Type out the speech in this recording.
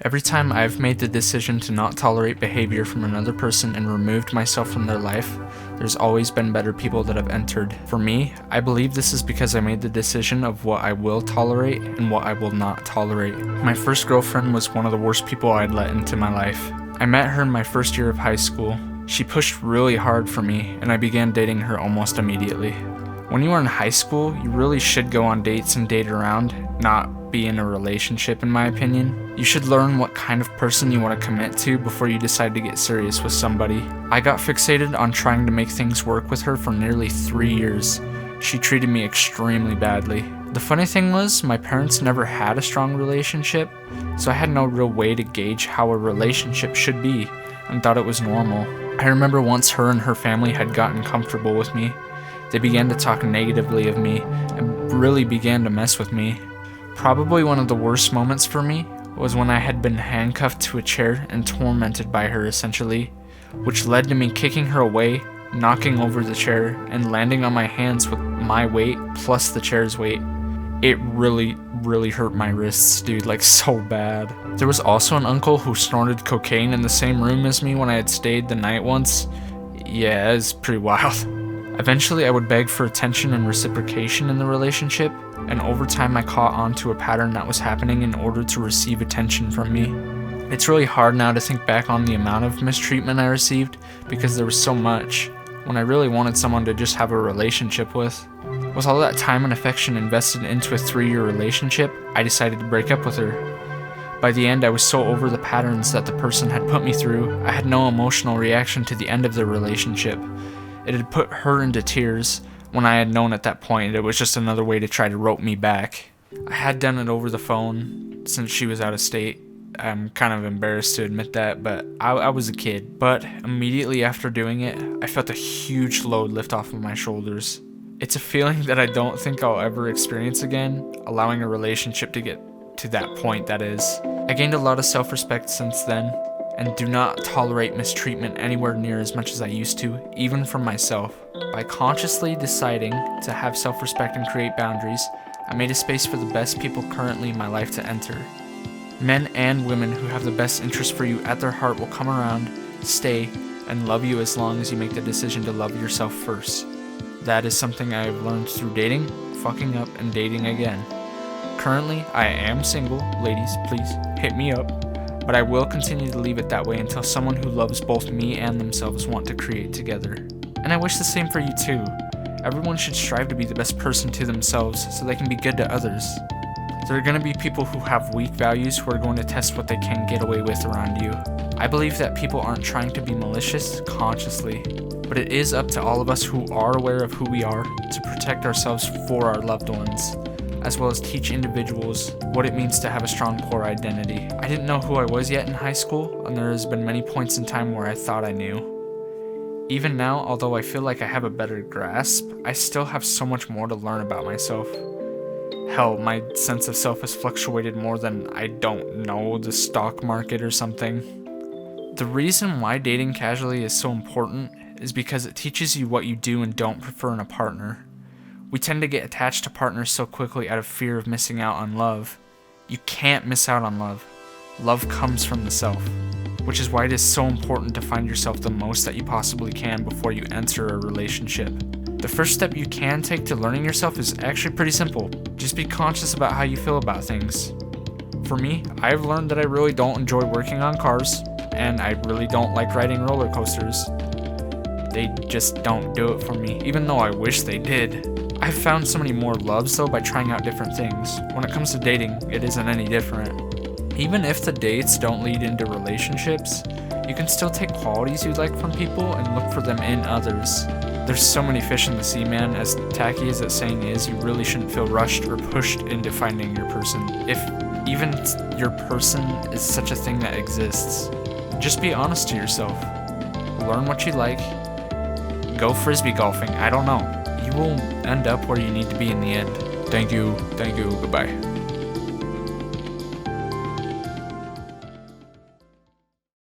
Every time I've made the decision to not tolerate behavior from another person and removed myself from their life, there's always been better people that have entered. For me, I believe this is because I made the decision of what I will tolerate and what I will not tolerate. My first girlfriend was one of the worst people I'd let into my life. I met her in my first year of high school. She pushed really hard for me, and I began dating her almost immediately. When you are in high school, you really should go on dates and date around, not be in a relationship in my opinion. You should learn what kind of person you want to commit to before you decide to get serious with somebody. I got fixated on trying to make things work with her for nearly 3 years. She treated me extremely badly. The funny thing was, my parents never had a strong relationship, so I had no real way to gauge how a relationship should be and thought it was normal. I remember once her and her family had gotten comfortable with me. They began to talk negatively of me and really began to mess with me. Probably one of the worst moments for me was when I had been handcuffed to a chair and tormented by her essentially, which led to me kicking her away, knocking over the chair, and landing on my hands with my weight plus the chair's weight. It really hurt my wrists, dude, like so bad. There was also an uncle who snorted cocaine in the same room as me when I had stayed the night once. Yeah, it was pretty wild. Eventually, I would beg for attention and reciprocation in the relationship, and over time I caught on to a pattern that was happening in order to receive attention from me. It's really hard now to think back on the amount of mistreatment I received because there was so much, when I really wanted someone to just have a relationship with. With all that time and affection invested into a 3-year relationship, I decided to break up with her. By the end, I was so over the patterns that the person had put me through, I had no emotional reaction to the end of the relationship. It had put her into tears, when I had known at that point it was just another way to try to rope me back. I had done it over the phone since she was out of state. I'm kind of embarrassed to admit that, but I was a kid. But immediately after doing it, I felt a huge load lift off of my shoulders. It's a feeling that I don't think I'll ever experience again, allowing a relationship to get to that point, that is. I gained a lot of self-respect since then, and do not tolerate mistreatment anywhere near as much as I used to, even from myself. By consciously deciding to have self-respect and create boundaries, I made a space for the best people currently in my life to enter. Men and women who have the best interest for you at their heart will come around, stay, and love you as long as you make the decision to love yourself first. That is something I have learned through dating, fucking up, and dating again. Currently, I am single. Ladies, please hit me up. But I will continue to leave it that way until someone who loves both me and themselves want to create together. And I wish the same for you too. Everyone should strive to be the best person to themselves so they can be good to others. There are going to be people who have weak values who are going to test what they can get away with around you. I believe that people aren't trying to be malicious consciously, but it is up to all of us who are aware of who we are to protect ourselves for our loved ones, as well as teach individuals what it means to have a strong core identity. I didn't know who I was yet in high school, and there has been many points in time where I thought I knew. Even now, although I feel like I have a better grasp, I still have so much more to learn about myself. Hell, my sense of self has fluctuated more than, I don't know, the stock market or something. The reason why dating casually is so important is because it teaches you what you do and don't prefer in a partner. We tend to get attached to partners so quickly out of fear of missing out on love. You can't miss out on love. Love comes from the self, which is why it is so important to find yourself the most that you possibly can before you enter a relationship. The first step you can take to learning yourself is actually pretty simple. Just be conscious about how you feel about things. For me, I've learned that I really don't enjoy working on cars, and I really don't like riding roller coasters. They just don't do it for me, even though I wish they did. I've found so many more loves though by trying out different things. When it comes to dating, it isn't any different. Even if the dates don't lead into relationships, you can still take qualities you like from people and look for them in others. There's so many fish in the sea, man. As tacky as that saying is, you really shouldn't feel rushed or pushed into finding your person, if even your person is such a thing that exists. Just be honest to yourself. Learn what you like. Go frisbee golfing, I don't know. You will end up where you need to be in the end. Thank you, goodbye.